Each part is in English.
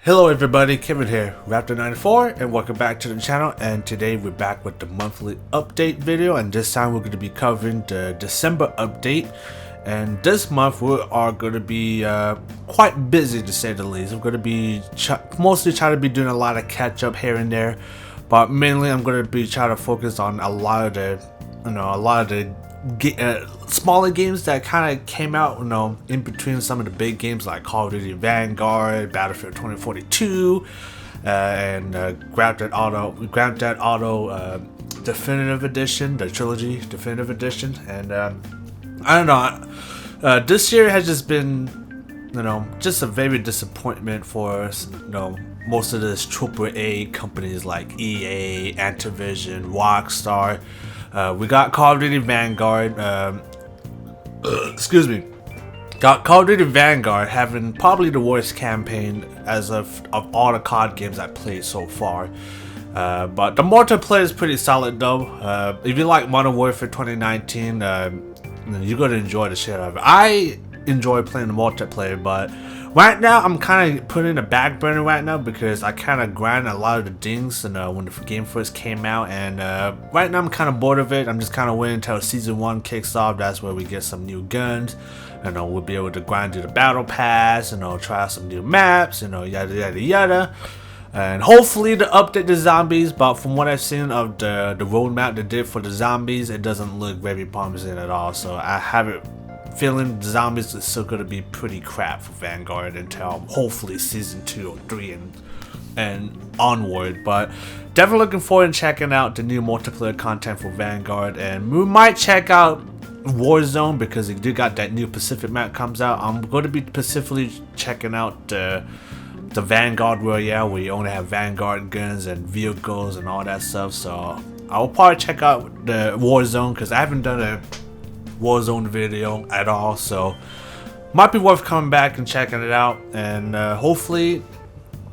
Hello everybody, Kevin here, Raptor94, and welcome back to the channel. And today we're back with the monthly update video, and this time we're going to be covering the December update. And this month we are going to be quite busy, to say the least. I'm going to be mostly trying to be doing a lot of catch up here and there, but mainly I'm going to be trying to focus on a lot of the smaller games that kind of came out, in between some of the big games like Call of Duty Vanguard, Battlefield 2042, and Grand Theft Auto Definitive Edition, the Trilogy Definitive Edition. And I don't know, this year has just been, just a very disappointment for us, most of this AAA companies like EA, Activision, Rockstar. We got Call of Duty Vanguard, got Call of Duty Vanguard having probably the worst campaign as of all the COD games I played so far. But the multiplayer is pretty solid though. If you like Modern Warfare 2019, you're gonna enjoy the shit out of it. I enjoy playing the multiplayer, but right now I'm kind of putting a back burner right now because I kind of grind a lot of the things when the game first came out, and right now I'm kind of bored of it. I'm just kind of waiting until season 1 kicks off. That's where we get some new guns, we'll be able to grind through the battle pass, try out some new maps, yada yada yada. And hopefully to update the zombies, but from what I've seen of the roadmap they did for the zombies, it doesn't look very promising at all. So I have it feeling the zombies is still gonna be pretty crap for Vanguard until hopefully season 2 or 3 and onward. But definitely looking forward to checking out the new multiplayer content for Vanguard, and we might check out Warzone because they do got that new Pacific map comes out. I'm going to be specifically checking out the Vanguard Royale, where you only have Vanguard guns and vehicles and all that stuff. So I'll probably check out the Warzone because I haven't done a Warzone video at all, so might be worth coming back and checking it out. And hopefully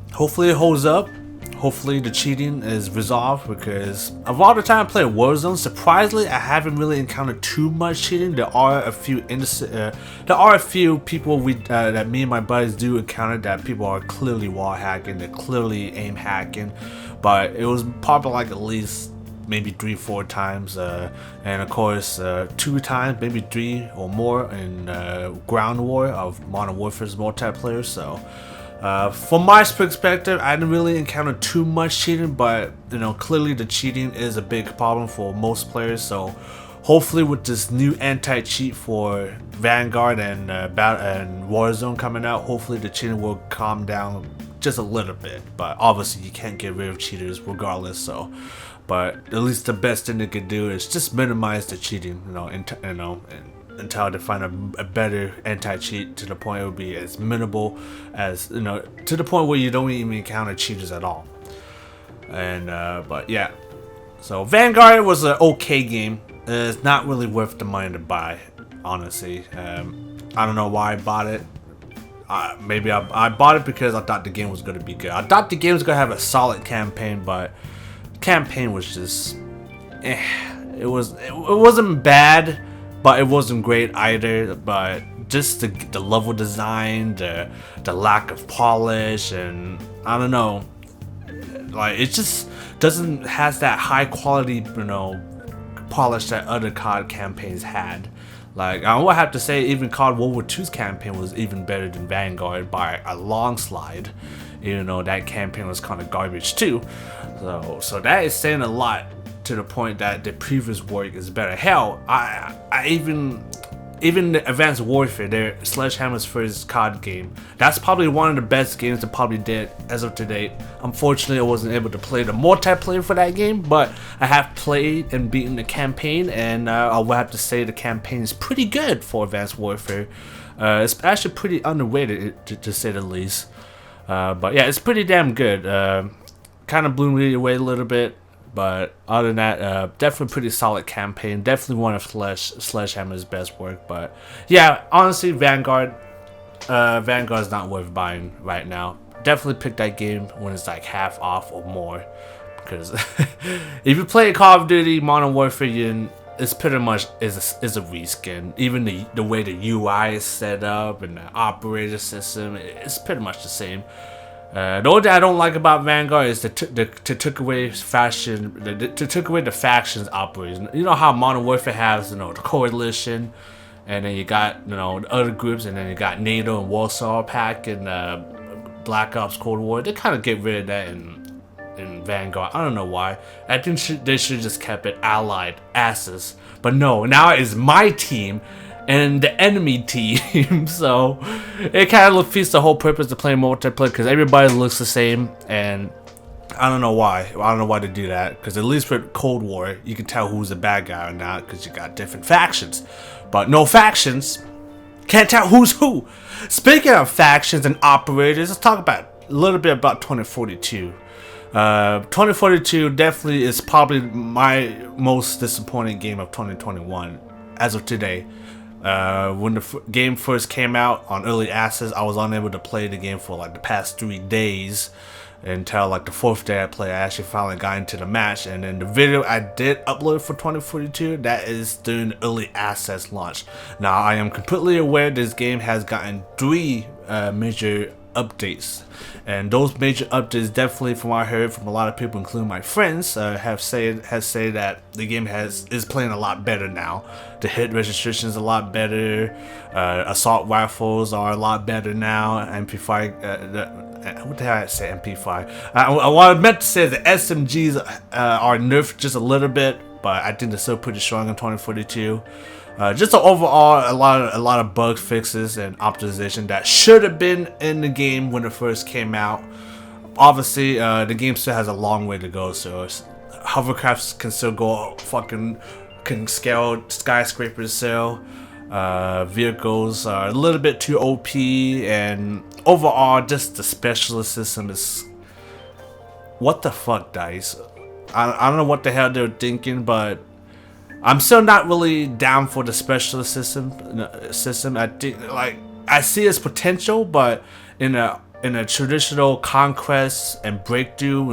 it holds up. Hopefully the cheating is resolved, because of all the time I played Warzone, surprisingly I haven't really encountered too much cheating. There are a few people that me and my buddies do encounter that people are clearly wall hacking, they're clearly aim hacking, but it was probably like at least maybe 3-4 times, and of course 2 times, maybe 3 or more in Ground War of Modern Warfare's multiplayer. So from my perspective, I didn't really encounter too much cheating, but clearly the cheating is a big problem for most players. So hopefully with this new anti-cheat for Vanguard and Warzone coming out, hopefully the cheating will calm down just a little bit. But obviously you can't get rid of cheaters regardless, so but at least the best thing they could do is just minimize the cheating, until they find a better anti-cheat to the point it would be as minimal as, to the point where you don't even encounter cheaters at all. And but yeah, so Vanguard was an okay game. It's not really worth the money to buy, honestly. I don't know why I bought it. Maybe I bought it because I thought the game was going to be good. I thought the game was going to have a solid campaign, but campaign was just it wasn't bad, but it wasn't great either. But just the level design, the lack of polish, and I don't know, like it just doesn't has that high quality polish that other COD campaigns had. Like I would have to say even COD World War II's campaign was even better than Vanguard by a long slide, even though that campaign was kind of garbage too. So that is saying a lot, to the point that the previous work is better. Hell, I even the Advanced Warfare, their Sledgehammer's first COD game, that's probably one of the best games they probably did as of today. Unfortunately, I wasn't able to play the multiplayer for that game, but I have played and beaten the campaign, and I will have to say the campaign is pretty good for Advanced Warfare. It's actually pretty underrated, to say the least. But yeah, it's pretty damn good. Kind of blew me away a little bit, but other than that, definitely pretty solid campaign. Definitely one of Sledgehammer's best work. But yeah, honestly, Vanguard's not worth buying right now. Definitely pick that game when it's like half off or more, because if you play Call of Duty Modern Warfare, it's pretty much is a reskin. Even the way the UI is set up and the operator system, it's pretty much the same. The only thing I don't like about Vanguard is they took away faction, they took away the factions operation. You know how Modern Warfare has, the Coalition, and then you got, the other groups, and then you got NATO and Warsaw Pact and Black Ops Cold War. They kind of get rid of that in Vanguard. I don't know why. I think they should just kept it Allied Asses. But no, now it's my team and the enemy team, so it kind of defeats the whole purpose of playing multiplayer because everybody looks the same, and I don't know why. I don't know why to do that, because at least with Cold War, you can tell who's a bad guy or not because you got different factions. But no factions, can't tell who's who. Speaking of factions and operators, let's talk about a little bit about 2042. 2042 definitely is probably my most disappointing game of 2021 as of today. When the game first came out on early access, I was unable to play the game for like the past 3 days until like the 4th day I played. I actually finally got into the match, and then the video I did upload for 2042, that is during the early access launch. Now I am completely aware this game has gotten 3 major updates, and those major updates definitely, from what I heard from a lot of people, including my friends, have said that the game is playing a lot better now. The hit registration is a lot better. Assault rifles are a lot better now. MP5, what the hell did I say? MP5. What I meant to say is the SMGs are nerfed just a little bit, but I think they're still pretty strong in 2042. Just overall, a lot of bug fixes and optimization that should have been in the game when it first came out. Obviously, the game still has a long way to go, so hovercrafts can still go can scale skyscrapers still. Vehicles are a little bit too OP, and overall, just the specialist system is what the fuck, DICE. I don't know what the hell they're thinking, but I'm still not really down for the specialist system. I think, like, I see its potential, but in a traditional conquest and breakthrough,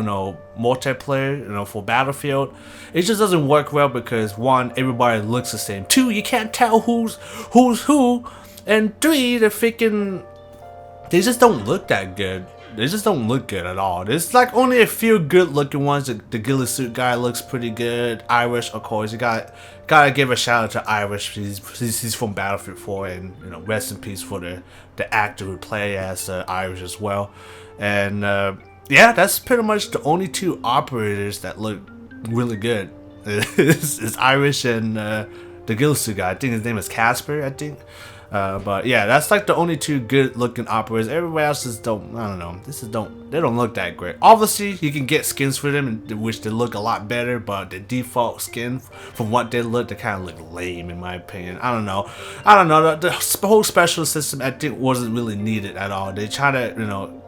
multiplayer, for Battlefield, it just doesn't work well because 1, everybody looks the same. 2, you can't tell who's who, and 3, they just don't look that good. They just don't look good at all. There's like only a few good looking ones. The ghillie suit guy looks pretty good. Irish, of course. You gotta give a shout out to Irish. He's from Battlefield 4, and rest in peace for the actor who played as Irish as well. And yeah, that's pretty much the only 2 operators that look really good. It's Irish and the ghillie suit guy. I think his name is Casper, I think. But yeah, that's like the only 2 good looking operators. Everybody else just don't, I don't know, they don't look that great. Obviously, you can get skins for them, which they look a lot better, but the default skin, from what they look, they kind of look lame in my opinion. I don't know. The whole special system, I think, wasn't really needed at all. They try to,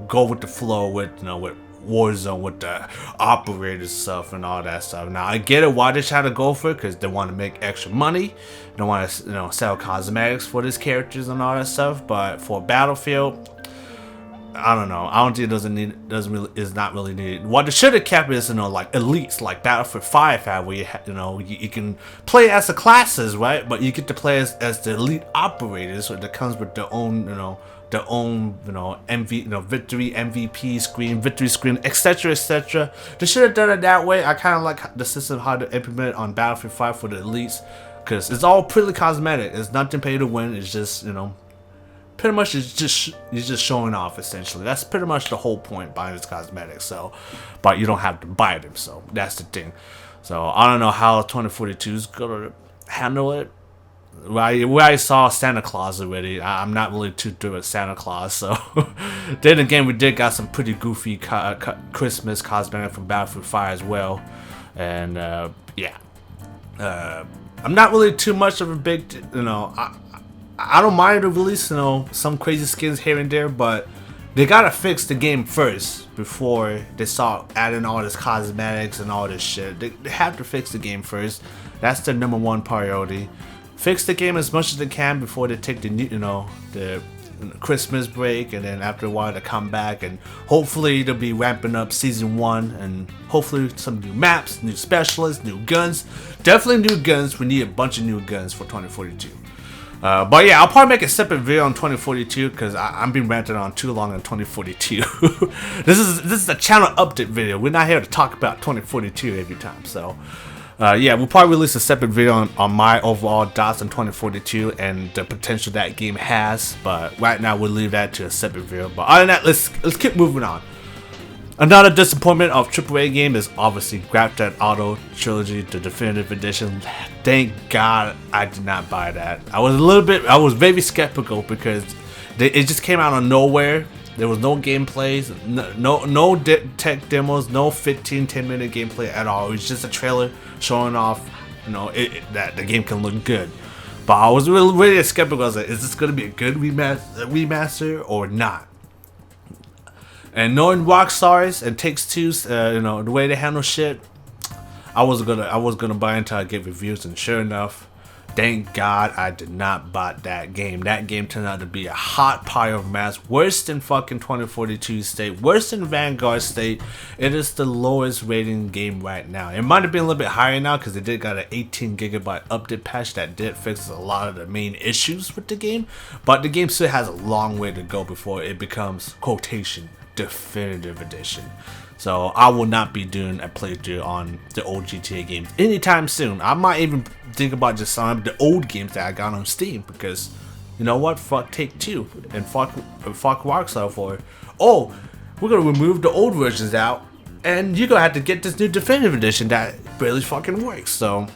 go with the flow with, with Warzone, with the operator stuff and all that stuff. Now I get it why they try to go for it, because they want to make extra money. They want to sell cosmetics for these characters and all that stuff. But for Battlefield, I don't know. I don't think it is not really needed. What they should have kept is like elites, like Battlefield 5 had, where you can play as the classes, right? But you get to play as the elite operators, so that comes with their own their own, victory MVP screen, victory screen, etc., etc. They should have done it that way. I kind of like the system how to implement it on Battlefield 5 for the elites, because it's all pretty cosmetic. It's nothing pay to win. It's just, pretty much you're just showing off essentially. That's pretty much the whole point behind this cosmetics. So, but you don't have to buy them. So that's the thing. So I don't know how 2042 is gonna handle it. Where I saw Santa Claus already, I'm not really too through with Santa Claus. So then again, we did got some pretty goofy Christmas cosmetic from Battlefield 5 as well, and yeah, I'm not really too much of a big, I don't mind the release, some crazy skins here and there, but they gotta fix the game first before they start adding all this cosmetics and all this shit. They have to fix the game first. That's their number 1 priority. Fix the game as much as they can before they take the Christmas break, and then after a while they come back, and hopefully they'll be ramping up season 1, and hopefully some new maps, new specialists, new guns. Definitely new guns. We need a bunch of new guns for 2042. But yeah, I'll probably make a separate video on 2042 because I've been ranting on too long on 2042. This is a channel update video. We're not here to talk about 2042 every time. So yeah, we'll probably release a separate video on my overall thoughts on 2042 and the potential that game has. But right now we'll leave that to a separate video. But other than that, let's keep moving on. Another disappointment of AAA game is obviously Grand Theft Auto Trilogy, the definitive edition. Thank God I did not buy that. I was very skeptical because it just came out of nowhere. There was no gameplays, no tech demos, no 10-minute gameplay at all. It was just a trailer showing off, you know, that the game can look good. But I was really skeptical. I was like, is this gonna be a good remaster or not? And knowing Rockstar's and Take-Two's, you know, the way they handle shit, I was gonna buy until I get reviews, and sure enough, thank God I did not buy that game. That game turned out to be a hot pile of mass, worse than fucking 2042 State, worse than Vanguard State. It is the lowest rating game right now. It might have been a little bit higher now because it did got an 18 gigabyte update patch that did fix a lot of the main issues with the game, but the game still has a long way to go before it becomes quotation definitive edition. So I will not be doing a playthrough on the old GTA games anytime soon. I might even think about just some of the old games that I got on Steam because, you know what, fuck Take-Two and fuck Rockstar for, oh, we're gonna remove the old versions out and you're gonna have to get this new definitive edition that barely fucking works. So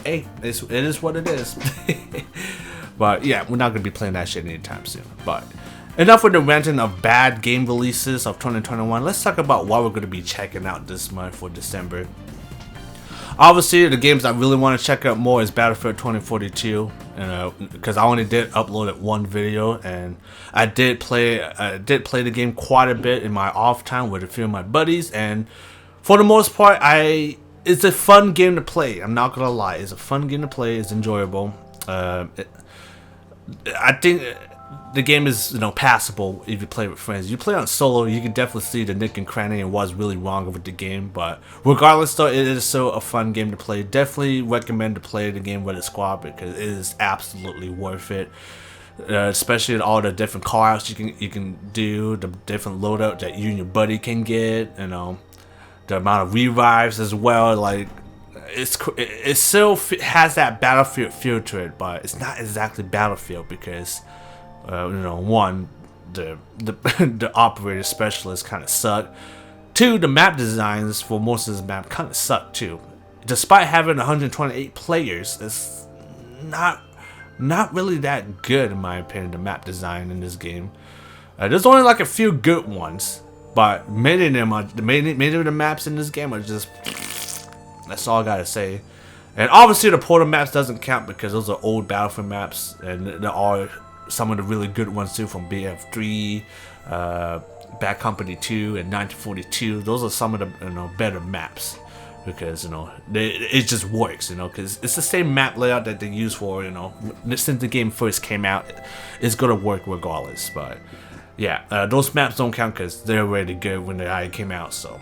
hey, it is what it is. But yeah, we're not gonna be playing that shit anytime soon. But enough with the ranting of bad game releases of 2021. Let's talk about what we're going to be checking out this month for December. Obviously, the games I really want to check out more is Battlefield 2042, because I only did upload it one video, and I did play the game quite a bit in my off time with a few of my buddies, and for the most part, it's a fun game to play. I'm not gonna lie, it's a fun game to play. It's enjoyable. I think the game is, you know, passable if you play with friends. You play on solo, you can definitely see the nick and cranny and what's really wrong with the game. But regardless, though, it is still a fun game to play. Definitely recommend to play the game with a squad because it is absolutely worth it. Especially all the different call-outs you can do, the different loadout that you and your buddy can get. You know, the amount of revives as well. Like, it still has that Battlefield feel to it, but it's not exactly Battlefield because you know, one, the operator specialists kind of suck. Two, the map designs for most of the map kind of suck too. Despite having 128 players, it's not really that good in my opinion. The map design in this game, there's only like a few good ones, but many of the maps in this game are just. That's all I gotta say. And obviously the Portal maps doesn't count because those are old Battlefield maps, and there are some of the really good ones too from BF3, Bad Company 2, and 1942. Those are some of the, you know, better maps because, you know, it just works, you know, because it's the same map layout that they use for, you know, since the game first came out. It's gonna work regardless. But yeah, those maps don't count because they're already good when they came out. So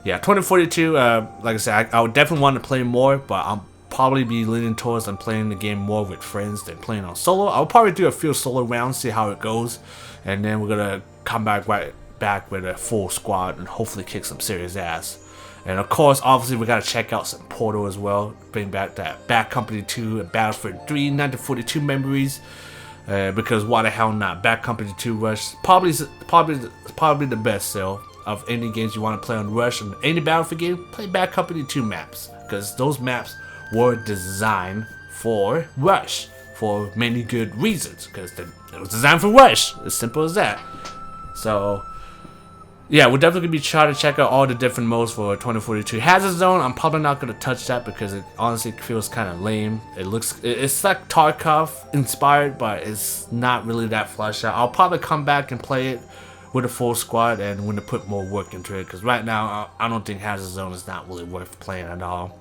yeah, 2042, like I said, I would definitely want to play more, but I'll probably be leaning towards playing the game more with friends than playing on solo. I'll probably do a few solo rounds, see how it goes, and then we're gonna come back with a full squad and hopefully kick some serious ass. And of course, obviously, we gotta check out some Portal as well, bring back that Bad Company 2 and Battlefield 3 1942 memories. Because why the hell not? Bad Company 2 Rush probably the best sell of any games you want to play on Rush and any Battlefield game. Play Bad Company 2 maps because those maps were designed for Rush for many good reasons because it was designed for Rush. As simple as that. So yeah, we're definitely gonna be trying to check out all the different modes for 2042. Hazard Zone, I'm probably not gonna touch that because it honestly feels kind of lame. It's like Tarkov inspired, but it's not really that fleshed out. I'll probably come back and play it with a full squad and when to put more work into it because right now I don't think Hazard Zone is not really worth playing at all.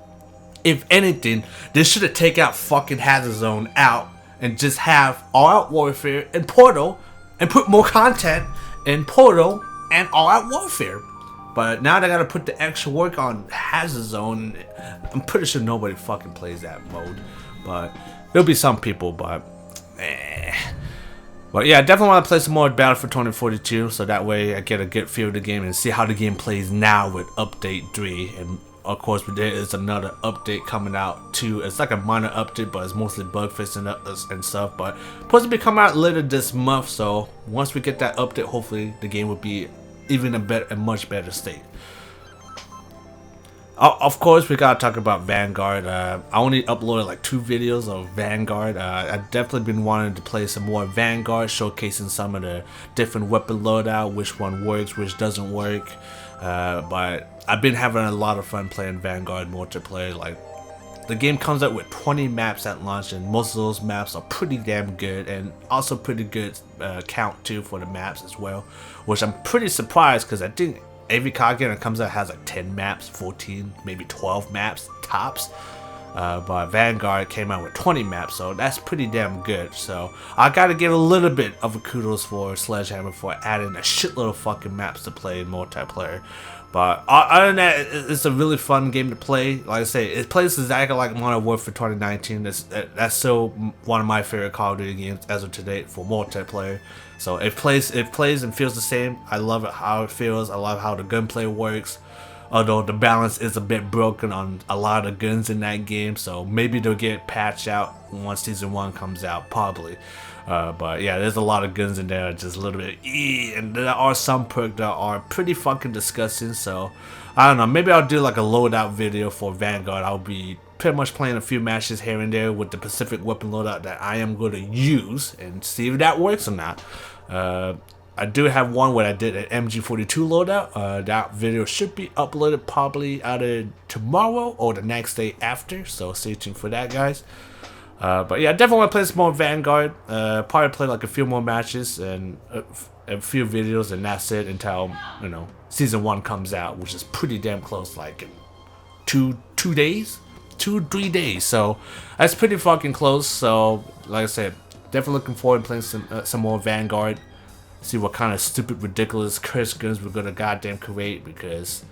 If anything, they should have taken out fucking Hazard Zone out and just have All Out Warfare and Portal and put more content in Portal and All Out Warfare. But now they gotta put the extra work on Hazard Zone. I'm pretty sure nobody fucking plays that mode. But there'll be some people, but But yeah, I definitely want to play some more Battlefield 2042, so that way I get a good feel of the game and see how the game plays now with Update 3. And of course, there is another update coming out too. It's like a minor update, but it's mostly bug fixing and stuff. But supposed to be coming out later this month, so once we get that update, hopefully the game will be even a much better state. Of course, we gotta talk about Vanguard. I only uploaded like 2 videos of Vanguard. I've definitely been wanting to play some more Vanguard, showcasing some of the different weapon loadout, which one works, which doesn't work. But I've been having a lot of fun playing Vanguard multiplayer. Like, the game comes out with 20 maps at launch, and most of those maps are pretty damn good, and also pretty good count too for the maps as well, which I'm pretty surprised because I think every card game that comes out has like 10 maps, 14, maybe 12 maps tops. But Vanguard came out with 20 maps, so that's pretty damn good. So I gotta give a little bit of a kudos for Sledgehammer for adding a shitload of fucking maps to play in multiplayer. But other than that, it's a really fun game to play. Like I say, it plays exactly like Modern Warfare 2019. That's still one of my favorite Call of Duty games as of today for multiplayer. So it plays and feels the same. I love it how it feels. I love how the gunplay works. Although the balance is a bit broken on a lot of guns in that game, so maybe they'll get patched out once Season 1 comes out, probably. But yeah, there's a lot of guns in there, just a little bit and there are some perks that are pretty fucking disgusting, so I don't know, maybe I'll do like a loadout video for Vanguard. I'll be pretty much playing a few matches here and there with the Pacific weapon loadout that I am going to use and see if that works or not. I do have one where I did an MG42 loadout. That video should be uploaded probably either tomorrow or the next day after, so stay tuned for that, guys. But yeah, I definitely want to play some more Vanguard. Probably play like a few more matches and a few videos, and that's it until, you know, Season 1 comes out, which is pretty damn close, like in 2 days? 2-3 days, so that's pretty fucking close. So like I said, definitely looking forward to playing some more Vanguard. See what kind of stupid, ridiculous curse guns we're gonna goddamn create, because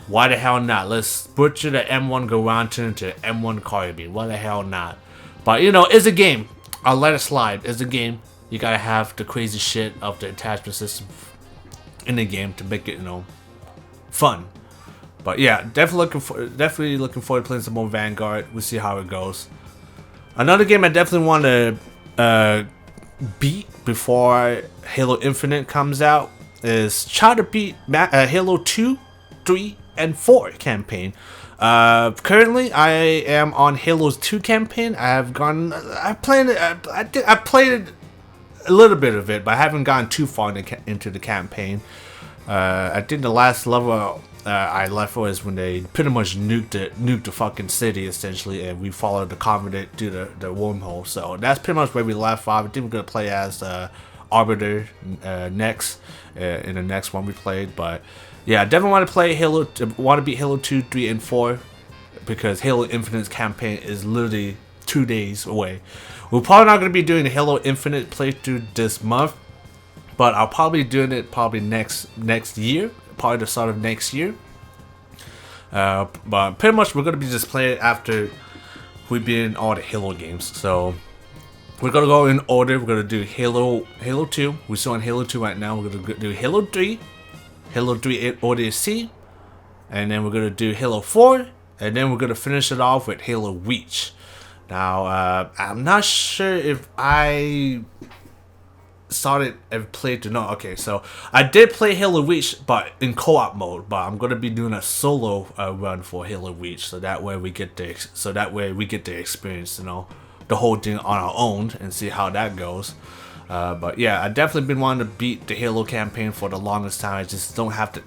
why the hell not? Let's butcher the M1 Garand into the M1 Carbine. Why the hell not? But you know, it's a game. I'll let it slide. It's a game. You gotta have the crazy shit of the attachment system in the game to make it, you know, fun. But yeah, definitely looking forward to playing some more Vanguard. We'll see how it goes. Another game I definitely want to beat before Halo Infinite comes out is try to beat Halo 2, 3, and 4 campaign. Currently, I am on Halo's 2 campaign. I played a little bit of it, but I haven't gone too far into the campaign. I think the last level I left was when they pretty much nuked the fucking city essentially, and we followed the Covenant through the wormhole. So that's pretty much where we left off. I think we're gonna play as Arbiter next in the next one we played. But yeah, I definitely want to play want to beat Halo 2, 3, and 4 because Halo Infinite's campaign is literally 2 days away. We're probably not gonna be doing the Halo Infinite playthrough this month, but I'll probably be doing it next year. Probably the start of next year. But pretty much we're gonna be just playing after we've been in all the Halo games. So we're gonna go in order. We're gonna do Halo 2. We're still on Halo 2 right now. We're gonna do Halo 3, Halo 3 ODST, and then we're gonna do Halo 4, and then we're gonna finish it off with Halo Reach. Now I'm not sure if I started and played to know. Okay, so I did play Halo Reach, but in co-op mode. But I'm gonna be doing a solo run for Halo Reach, so that way we get the experience, you know, the whole thing on our own and see how that goes. But yeah, I definitely been wanting to beat the Halo campaign for the longest time. I just didn't have the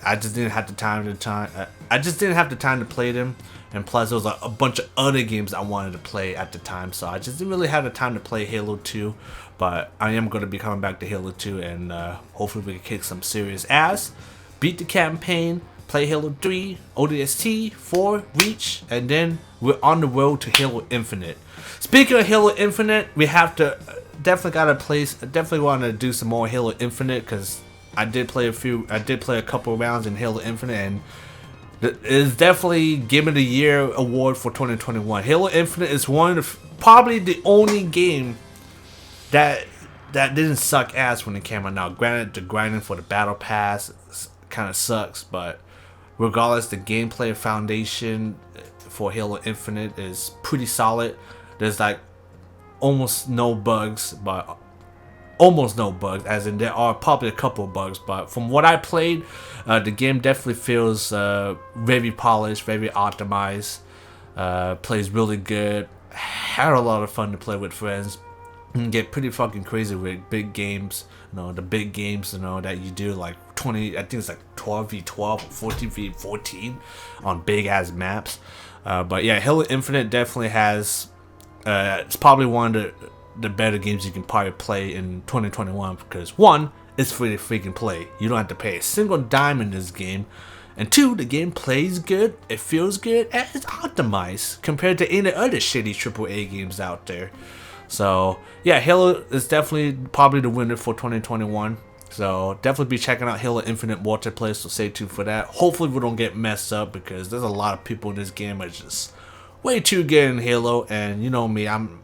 time to play them. And plus, there was a bunch of other games I wanted to play at the time, so I just didn't really have the time to play Halo 2. But I am going to be coming back to Halo 2, and hopefully we can kick some serious ass, beat the campaign, play Halo 3, ODST, 4, Reach, and then we're on the road to Halo Infinite. Speaking of Halo Infinite, we have to definitely want to do some more Halo Infinite, because I did play a couple rounds in Halo Infinite, and it is definitely Game of the Year award for 2021. Halo Infinite is probably the only game that didn't suck ass when it came out. Now, granted, the grinding for the battle pass kind of sucks, but regardless, the gameplay foundation for Halo Infinite is pretty solid. There's like almost no bugs, but almost no bugs, as in there are probably a couple of bugs, but from what I played, the game definitely feels very polished, very optimized, plays really good, had a lot of fun to play with friends, and get pretty fucking crazy with big games, the big games, that you do, like 20, I think it's like 12v12, 14v14 on big ass maps. But yeah, Halo Infinite definitely has, it's probably one of the better games you can probably play in 2021, because one, it's free to freaking play. You don't have to pay a single dime in this game. And two, the game plays good, it feels good, and it's optimized compared to any other shitty AAA games out there. So yeah, Halo is definitely probably the winner for 2021. So definitely be checking out Halo Infinite multiplayer, so stay tuned for that. Hopefully we don't get messed up, because there's a lot of people in this game that are just way too good in Halo, and you know me, I'm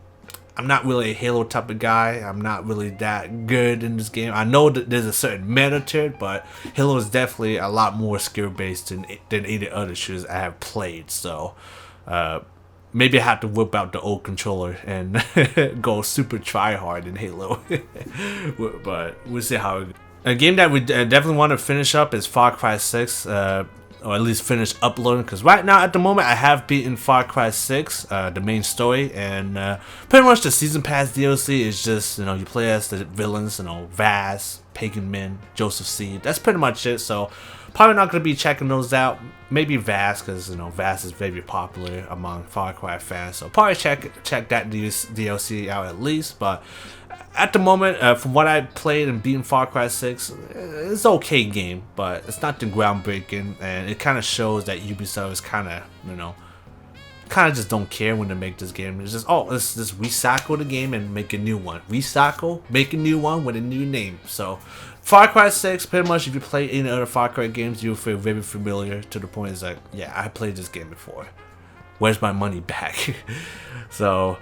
not really a Halo type of guy. I'm not really that good in this game. I know that there's a certain meta to it, but Halo is definitely a lot more skill based than any other shooters I have played. So maybe I have to whip out the old controller and go super try hard in Halo. But we'll see how it goes. A game that we definitely want to finish up is Far Cry 6. Or at least finish uploading, because right now at the moment I have beaten Far Cry 6, the main story, and pretty much the season pass DLC is just, you play as the villains, Vaz, Pagan Min, Joseph Seed. That's pretty much it. So probably not going to be checking those out. Maybe Vaz, because Vaz is very popular among Far Cry fans, so probably check that DLC out at least. But at the moment, from what I played and beaten Far Cry 6, it's an okay game, but it's not the groundbreaking, and it kind of shows that Ubisoft is kind of just don't care when they make this game. It's just, oh, let's just recycle the game and make a new one. Recycle, make a new one with a new name. So Far Cry 6, pretty much if you play any other Far Cry games, you'll feel very familiar, to the point it's like, yeah, I played this game before. Where's my money back? So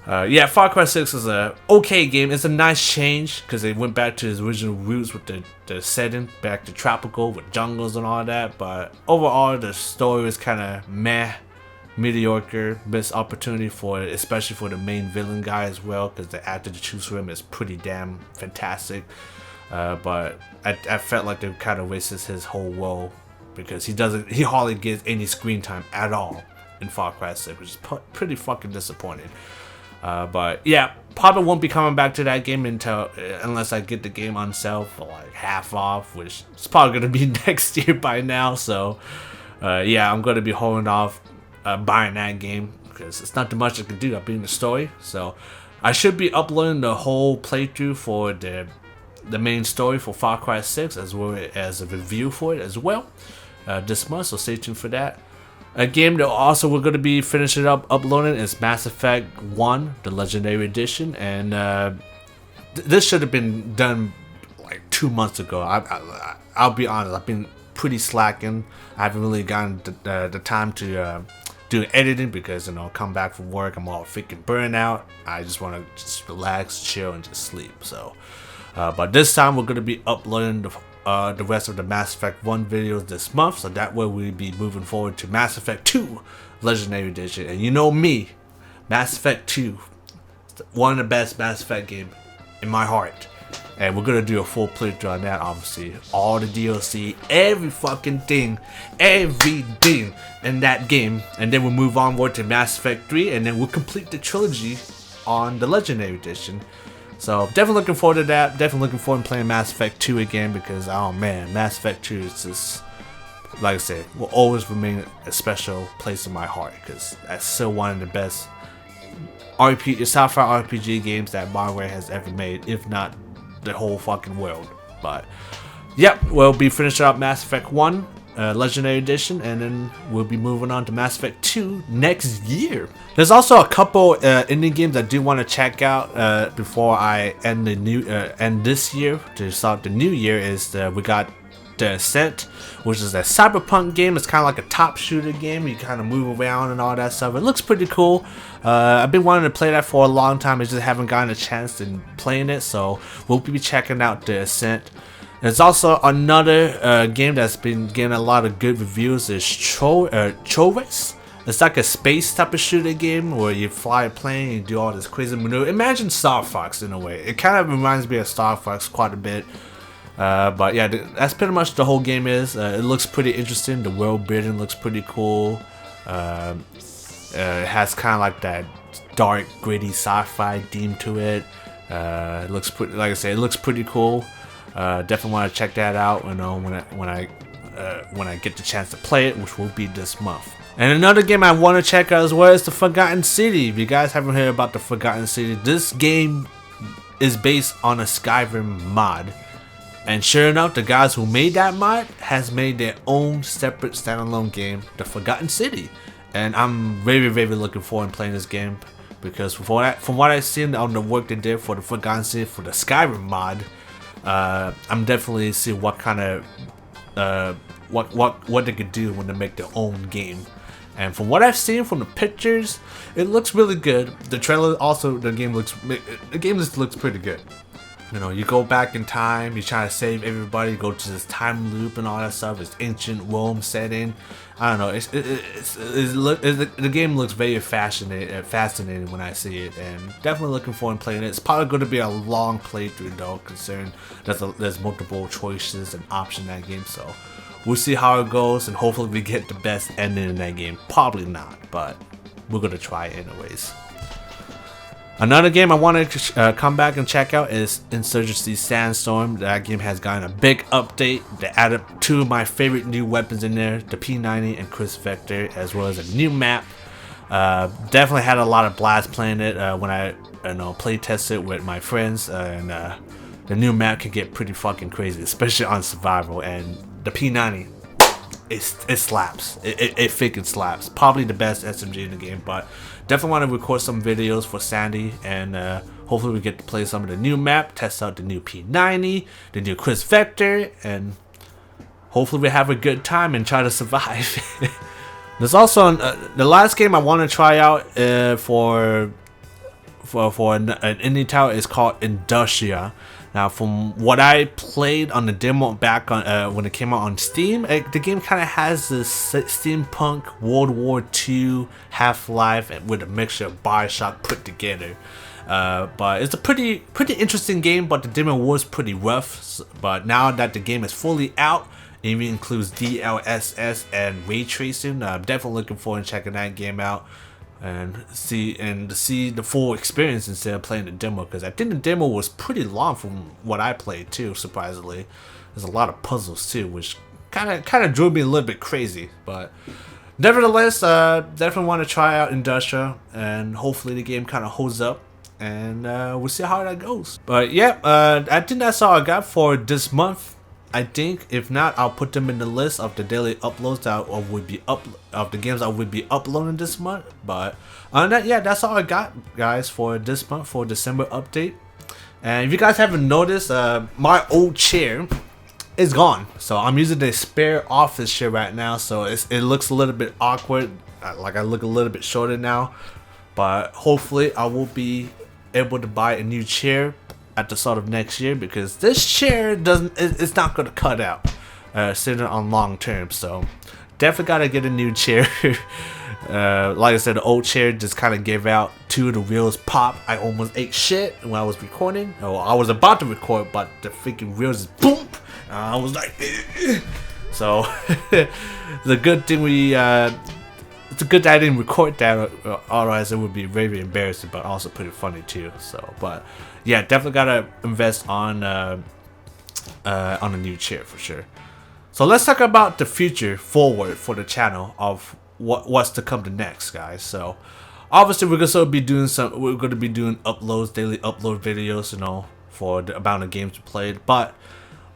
yeah, Far Cry 6 is a okay game. It's a nice change, because they went back to its original roots with the setting, back to tropical with jungles and all that. But overall, the story is kind of meh, mediocre. Missed opportunity for it, especially for the main villain guy as well, because the actor to choose for him is pretty damn fantastic. But I felt like they kind of wasted his whole role, because he hardly gets any screen time at all in Far Cry 6, which is pretty fucking disappointing. But yeah, probably won't be coming back to that game unless I get the game on sale for like half off, which is probably gonna be next year by now. So yeah, I'm gonna be holding off buying that game, because it's not too much I can do. I'm beating the story, so I should be uploading the whole playthrough for the main story for Far Cry 6, as well as a review for it as well this month. So stay tuned for that. A game that also we're going to be finishing up uploading is Mass Effect 1, the Legendary Edition, and this should have been done like 2 months ago. I'll be honest, I've been pretty slacking. I haven't really gotten the time to do editing, because come back from work, I'm all freaking burnt out. I just want to just relax, chill, and just sleep. So but this time we're going to be uploading the rest of the Mass Effect 1 videos this month, so that way we'll be moving forward to Mass Effect 2 Legendary Edition. And you know me, Mass Effect 2 is one of the best Mass Effect games in my heart, and we're gonna do a full playthrough on that. Obviously, all the DLC, every fucking thing, everything in that game, and then we'll move onward to Mass Effect 3, and then we'll complete the trilogy on the Legendary Edition. So definitely looking forward to that. Definitely looking forward to playing Mass Effect 2 again, because oh man, Mass Effect 2 is just, like I said, will always remain a special place in my heart, because that's still one of the best sci-fi RPG games that Bioware has ever made, if not the whole fucking world. But yep, we'll be finishing up Mass Effect 1 Legendary Edition, and then we'll be moving on to Mass Effect 2 next year. There's also a couple indie games I do want to check out before I end this year. To start the new year, is we got The Ascent, which is a cyberpunk game. It's kind of like a top shooter game. You kind of move around and all that stuff. It looks pretty cool. I've been wanting to play that for a long time. I just haven't gotten a chance in playing it, so we'll be checking out The Ascent. There's also another game that's been getting a lot of good reviews. Is Chorus. It's like a space type of shooter game where you fly a plane and do all this crazy maneuver. Imagine Star Fox in a way. It kind of reminds me of Star Fox quite a bit. But yeah, that's pretty much the whole game is. It looks pretty interesting. The world building looks pretty cool. It has kind of like that dark, gritty sci-fi theme to it. It looks pretty, like I said, it looks pretty cool. Definitely want to check that out. You know, when I get the chance to play it, which will be this month. And another game I want to check out as well is the Forgotten City. If you guys haven't heard about the Forgotten City, this game is based on a Skyrim mod. And sure enough, the guys who made that mod has made their own separate standalone game, the Forgotten City. And I'm very, very looking forward to playing this game because from what I've seen on the work they did for the Forgotten City for the Skyrim mod, I'm definitely see what kind of what they could do when they make their own game. And from what I've seen from the pictures, it looks really good. The trailer also, the game just looks pretty good. You know, you go back in time, you try to save everybody, go to this time loop and all that stuff. It's ancient Rome setting. I don't know. The game looks very fascinating when I see it, and definitely looking forward to playing it. It's probably going to be a long playthrough though, considering there's multiple choices and options in that game. So we'll see how it goes, and hopefully we get the best ending in that game. Probably not, but we're gonna try it anyways. Another game I want to come back and check out is Insurgency Sandstorm. That game has gotten a big update. They added two of my favorite new weapons in there, the P90 and Chris Vector, as well as a new map. Definitely had a lot of blast playing it when I play test it with my friends, and the new map can get pretty fucking crazy, especially on survival. And the P90, it slaps. It freaking slaps. Probably the best SMG in the game, but definitely want to record some videos for Sandy, and hopefully we get to play some of the new map, test out the new P90, the new Chris Vector, and hopefully we have a good time and try to survive. There's also the last game I want to try out for an indie title is called Industria. Now, from what I played on the demo back on when it came out on Steam, the game kind of has this steampunk World War II Half-Life with a mixture of Bioshock put together. But it's a pretty interesting game, but the demo was pretty rough. But now that the game is fully out, it even includes DLSS and ray tracing. I'm definitely looking forward to checking that game out and see the full experience instead of playing the demo, because I think the demo was pretty long from what I played too. Surprisingly, there's a lot of puzzles too, which kind of drove me a little bit crazy. But nevertheless, definitely want to try out Industria, and hopefully the game kind of holds up, and we'll see how that goes. But yeah, I think that's all I got for this month. I think if not, I'll put them in the list of the daily uploads that of the games I would be uploading this month. But other than that, yeah, that's all I got, guys, for this month for December update. And if you guys haven't noticed, my old chair is gone, so I'm using the spare office chair right now. So it looks a little bit awkward, like I look a little bit shorter now. But hopefully, I will be able to buy a new chair at the start of next year, because this chair it's not going to cut out sitting on long term. So definitely got to get a new chair. Like I said, the old chair just kind of gave out, two of the wheels pop. I almost ate shit when I was recording. I was about to record, but the freaking wheels just boom. I was like so it's a good thing it's a good that I didn't record that, otherwise it would be very, very embarrassing, but also pretty funny too. So, but yeah, definitely gotta invest on a new chair for sure. So let's talk about the future forward for the channel of what's to come to next, guys. So obviously we're gonna be doing uploads, daily upload videos, for the amount of games we played. But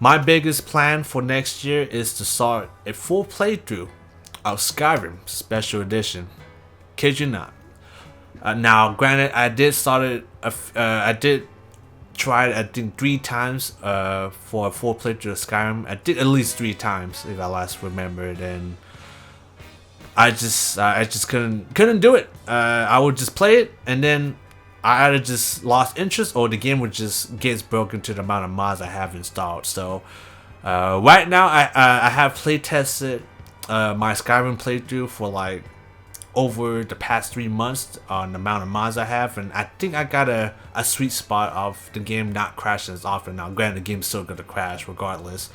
my biggest plan for next year is to start a full playthrough of Skyrim Special Edition. Kid you not. Now, granted, I did tried, I think, 3 times for a full playthrough of Skyrim. I think at least 3 times, if I last remembered, and I just couldn't do it. I would just play it, and then I either just lost interest, or the game would just get broken to the amount of mods I have installed. So right now, I have play tested my Skyrim playthrough for like over the past 3 months on the amount of mods I have, and I think I got a sweet spot of the game not crashing as often. Now granted, the game's still gonna crash regardless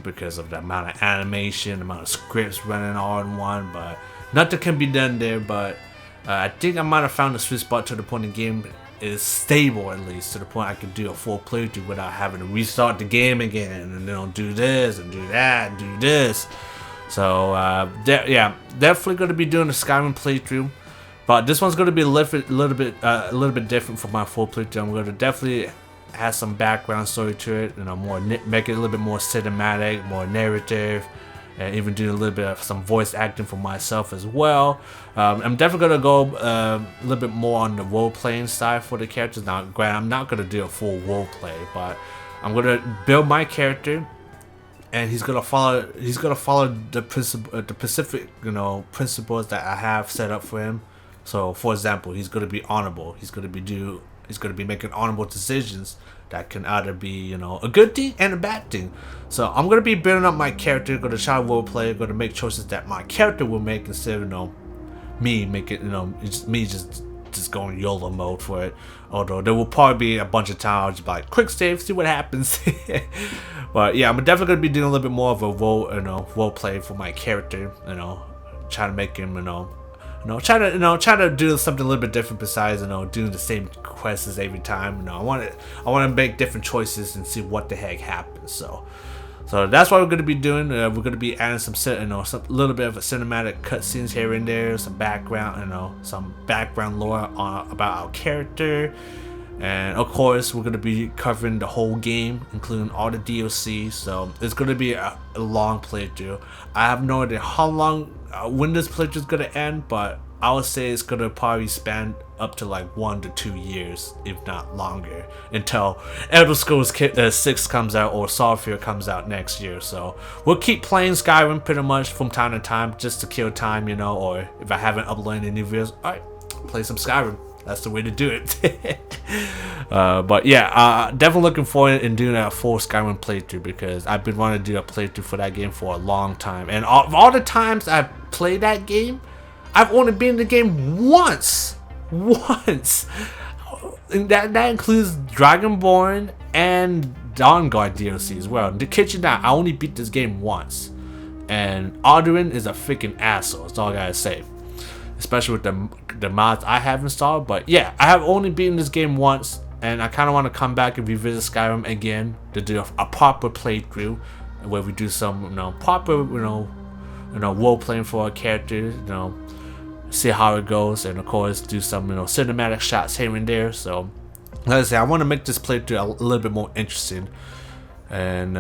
because of the amount of animation, the amount of scripts running all in one, but nothing can be done there. But I think I might have found a sweet spot to the point the game is stable, at least to the point I can do a full playthrough without having to restart the game again and do this and do that and do this. So yeah, definitely going to be doing a Skyrim playthrough, but this one's going to be a little bit different from my full playthrough. I'm going to definitely have some background story to it, make it a little bit more cinematic, more narrative, and even do a little bit of some voice acting for myself as well. I'm definitely going to go a little bit more on the role playing side for the characters. Now, granted, I'm not going to do a full role play, but I'm going to build my character. And he's gonna follow the specific principles that I have set up for him. So, for example, he's gonna be honorable. He's gonna be making honorable decisions that can either be a good thing and a bad thing. So I'm gonna be building up my character. Gonna try role play. Gonna make choices that my character will make instead of me making just going YOLO mode for it. Although there will probably be a bunch of times I'll just be like, quick save, see what happens. But yeah, I'm definitely gonna be doing a little bit more of a role play for my character. Try to make him try to do something a little bit different besides doing the same quests every time. I want to make different choices and see what the heck happens. So that's what we're gonna be doing. We're gonna be adding some little bit of a cinematic cutscenes here and there, some background, some background lore about our character, and of course we're gonna be covering the whole game, including all the DLC. So it's gonna be a long playthrough. I have no idea how long, when this playthrough is gonna end, but I would say it's gonna probably span up to like 1 to 2 years, if not longer, until Elder Scrolls 6 comes out or Starfield comes out next year. So we'll keep playing Skyrim pretty much from time to time just to kill time, or if I haven't uploaded any videos, alright, play some Skyrim. That's the way to do it. But yeah, definitely looking forward in doing a full Skyrim playthrough, because I've been wanting to do a playthrough for that game for a long time. And all the times I've played that game, I've only been in the game once. And that includes Dragonborn and Dawnguard DLC as well. The kitchen that I only beat this game once, and Alduin is a freaking asshole. That's all I gotta say. Especially with the mods I have installed. But yeah, I have only beaten this game once, and I kind of want to come back and revisit Skyrim again to do a proper playthrough, where we do some proper role playing for our characters, see how it goes, and of course do some cinematic shots here and there. So like I say, I want to make this playthrough a little bit more interesting, and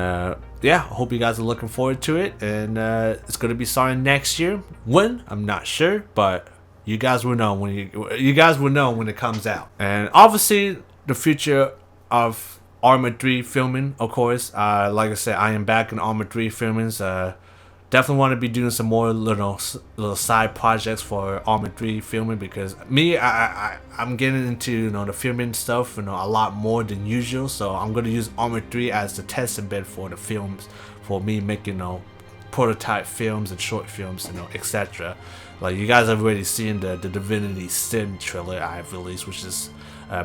yeah, I hope you guys are looking forward to it. And it's gonna be starting next year. When, I'm not sure, but you guys will know when it comes out. And obviously the future of Armored 3 filming, of course. Like I said, I am back in Armored 3 filmings. Definitely want to be doing some more little side projects for Armored 3 filming, because I'm getting into the filming stuff a lot more than usual. So I'm gonna use Armored 3 as the testing bed for the films, for me making prototype films and short films, etc. Like you guys have already seen the Divinity Sin trailer I have released, which is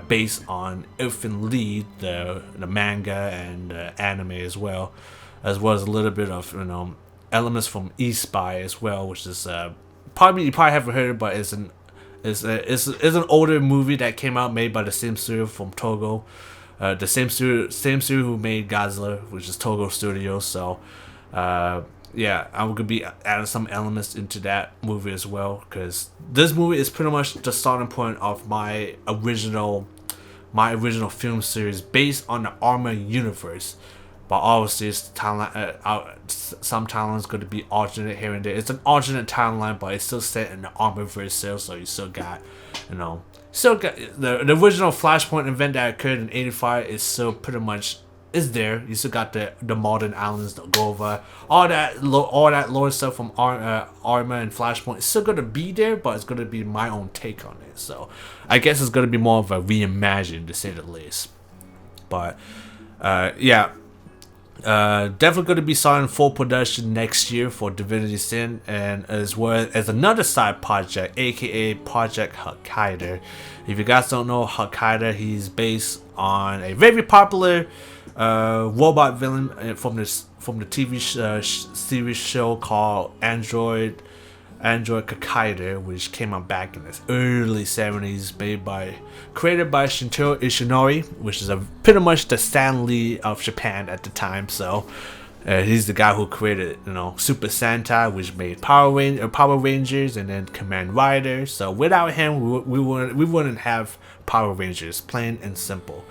based on Elfen Lied, the manga and anime as well as a little bit of elements from E-Spy as well, which is you probably haven't heard it, but it's an older movie that came out, made by the same studio from Togo, the same studio who made Godzilla, which is Togo Studios. So yeah, I'm gonna be adding some elements into that movie as well, because this movie is pretty much the starting point of my original film series based on the Armor universe. But obviously, it's some timelines going to be alternate here and there. It's an alternate timeline, but it's still set in the Armorverse cell, so you still got, still got the original Flashpoint event that occurred in '85 is still pretty much is there. You still got the modern islands to go over. All that lore stuff from Armor and Flashpoint is still gonna be there, but it's gonna be my own take on it. So I guess it's gonna be more of a reimagined, to say the least. But yeah. Definitely going to be starting full production next year for Divinity Sin, and as well as another side project, aka Project Hokkaido. If you guys don't know Hokkaido, he's based on a very popular robot villain from the TV series show called Android Hokkaido, which came out back in the early 70s, created by Shintaro Ishinori, which is pretty much the Stan Lee of Japan at the time. So he's the guy who created, Super Sentai, which made Power Rangers, and then Kamen Rider. So without him, we wouldn't have Power Rangers, plain and simple.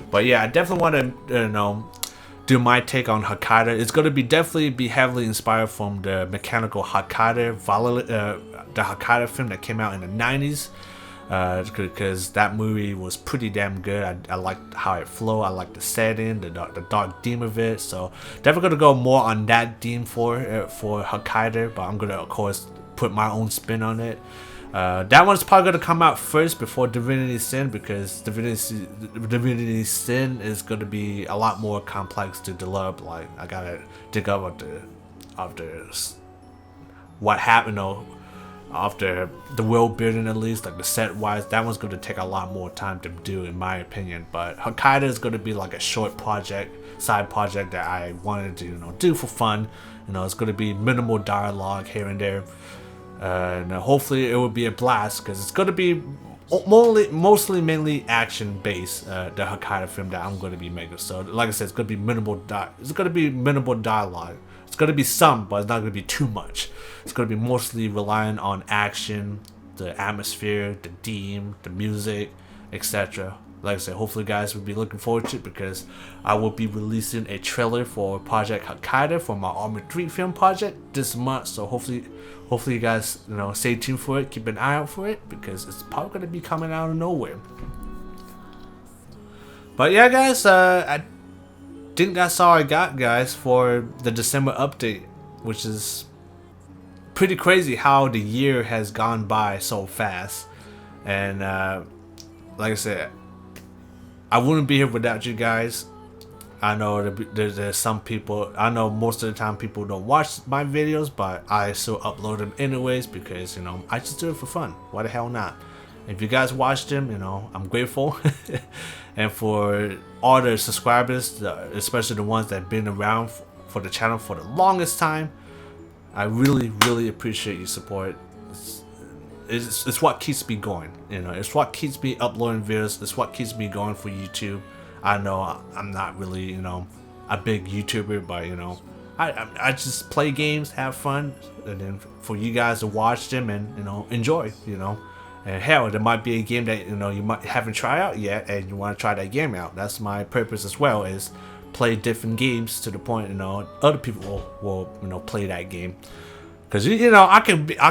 But yeah, I definitely want to, do my take on Hokkaido. It's going to definitely be heavily inspired from the Mechanical Hokkaido, the Hokkaido film that came out in the 90s, because that movie was pretty damn good. I liked how it flowed. I liked the setting, the dark theme of it. So definitely going to go more on that theme for Hokkaido, but I'm going to, of course, put my own spin on it. That one's probably going to come out first before Divinity Sin, because Divinity Sin is going to be a lot more complex to develop. Like, I gotta dig up after what happened, after the world building, at least, like the set wise. That one's going to take a lot more time to do, in my opinion. But Hokkaido is going to be like a short side project that I wanted to do for fun. It's going to be minimal dialogue here and there. And hopefully it will be a blast, because it's going to be mostly mainly action based, the Hokkaido film that I'm going to be making. So like I said, it's going to be minimal dialogue. It's going to be some, but it's not going to be too much. It's going to be mostly relying on action, the atmosphere, the theme, the music, etc. Like I said, hopefully guys will be looking forward to it, because I will be releasing a trailer for Project Hokkaido for my Armored 3 film project this month. So hopefully you guys, stay tuned for it. Keep an eye out for it, because it's probably going to be coming out of nowhere. But yeah, guys, I think that's all I got, guys, for the December update, which is pretty crazy how the year has gone by so fast. And like I said, I wouldn't be here without you guys. I know there's some people, I know most of the time people don't watch my videos, but I still upload them anyways, because, I just do it for fun. Why the hell not? If you guys watch them, I'm grateful. And for all the subscribers, especially the ones that have been around for the channel for the longest time, I really, really appreciate your support. It's what keeps me going. It's what keeps me uploading videos. It's what keeps me going for YouTube. I know I'm not really, a big YouTuber, but I just play games, have fun, and then for you guys to watch them and enjoy, And hell, there might be a game that you might haven't tried out yet, and you want to try that game out. That's my purpose as well, is play different games to the point other people will play that game. Because I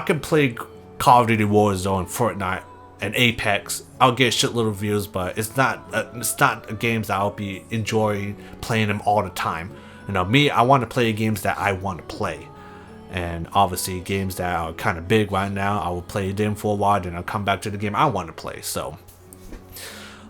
can play Call of Duty Warzone, Fortnite, and Apex. I'll get shitload of views, but it's not games that I'll be enjoying playing them all the time. Me, I want to play games that I want to play, and obviously games that are kind of big right now, I will play them for a while, then I'll come back to the game I want to play. So,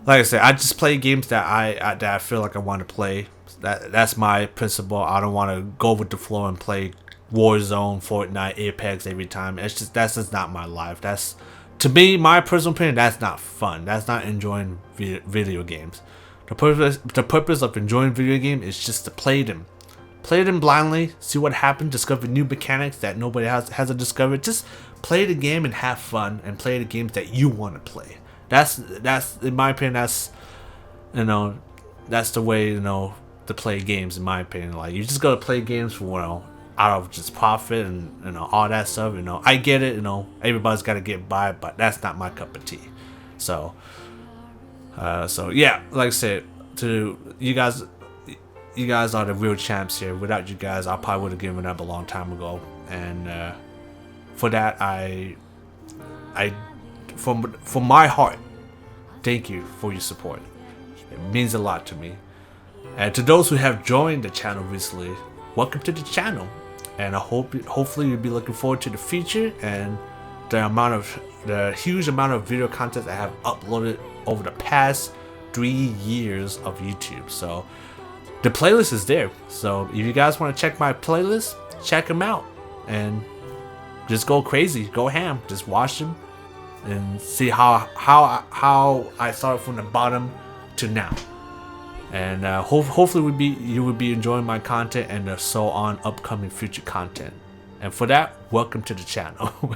like I said, I just play games that I feel like I want to play. That's my principle. I don't want to go with the flow and play Warzone, Fortnite, Apex every time. That's just not my life. That's, to me, my personal opinion, that's not fun. That's not enjoying video games. The purpose of enjoying video game is just to play them blindly, see what happens, discover new mechanics that nobody hasn't discovered. Just play the game and have fun, and play the games that you want to play. That's in my opinion. That's the way to play games, in my opinion. Like, you just gotta play games for out of just profit and all that stuff. I get it. Everybody's got to get by, but that's not my cup of tea. So yeah, like I said, to you guys, you guys are the real champs here. Without you guys, I probably would have given up a long time ago. And for that, from my heart, thank you for your support. It means a lot to me. And to those who have joined the channel recently, welcome to the channel. And I hopefully you'll be looking forward to the future and the huge amount of video content I have uploaded over the past 3 years of YouTube. So the playlist is there. So if you guys want to check my playlist, check them out and just go crazy, go ham, just watch them and see how I started from the bottom to now. And hopefully you will be enjoying my content and so on upcoming future content. And for that, welcome to the channel.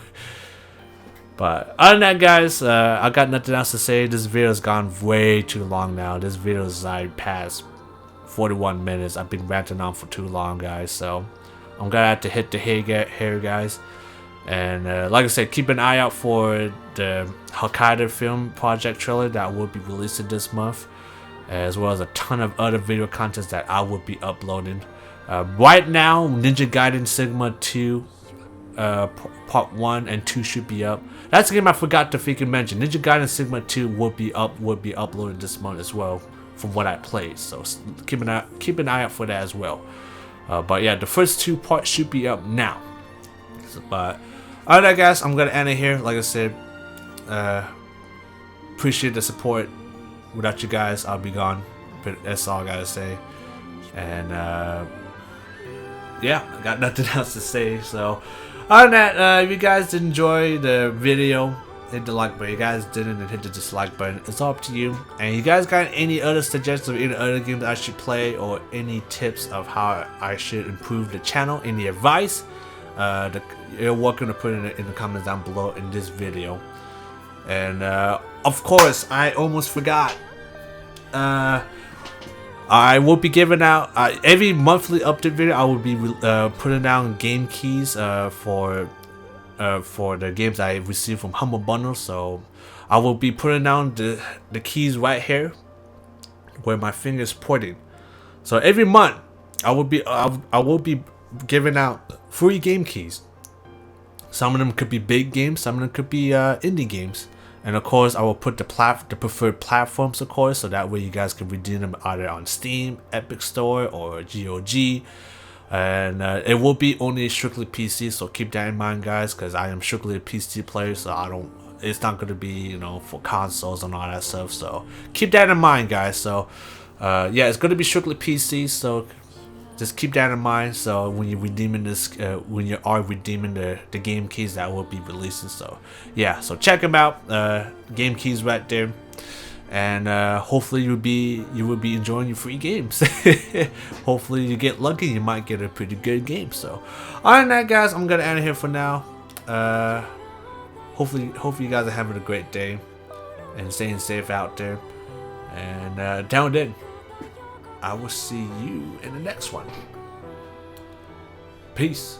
But other than that, guys, I got nothing else to say. This video's gone way too long now. This video is like past 41 minutes. I've been ranting on for too long, guys. So I'm gonna have to hit the hair, guys. And like I said, keep an eye out for the Hokkaido film project trailer that will be released this month, as well as a ton of other video contents that I will be uploading. Right now, Ninja Gaiden Sigma 2 Part 1 and 2 should be up. That's a game I forgot to freaking mention. Ninja Gaiden Sigma 2 will be uploaded this month as well, from what I played. So keep an eye out for that as well. But yeah, the first 2 parts should be up now. But other than that, guys, I'm gonna end it here. Like I said, appreciate the support. Without you guys, I'll be gone. But that's all I gotta say. And yeah, I got nothing else to say. So other than that, if you guys did enjoy the video, hit the like button. If you guys didn't, then hit the dislike button. It's all up to you. And you guys got any other suggestions of any other games I should play, or any tips of how I should improve the channel, any advice, you're welcome to put it in the comments down below in this video. And of course, I almost forgot. I will be giving out every monthly update video. I will be putting down game keys for the games I received from Humble Bundle. So I will be putting down the keys right here where my finger is pointing. So every month I will be giving out free game keys. Some of them could be big games, some of them could be indie games. And of course, I will put the preferred platforms, of course, so that way you guys can redeem them either on Steam, Epic Store, or GOG. And it will be only strictly PC, so keep that in mind, guys, because I am strictly a PC player, so it's not going to be, you know, for consoles and all that stuff. So keep that in mind, guys. So yeah, it's going to be strictly PC, so just keep that in mind. So when you're redeeming this, when you are redeeming the game keys that will be releasing, so yeah, so check them out. Game keys right there, and hopefully you will be enjoying your free games. Hopefully you get lucky, you might get a pretty good game. So other than that, guys, I'm gonna end it here for now. Hopefully you guys are having a great day and staying safe out there. And down then, I will see you in the next one. Peace.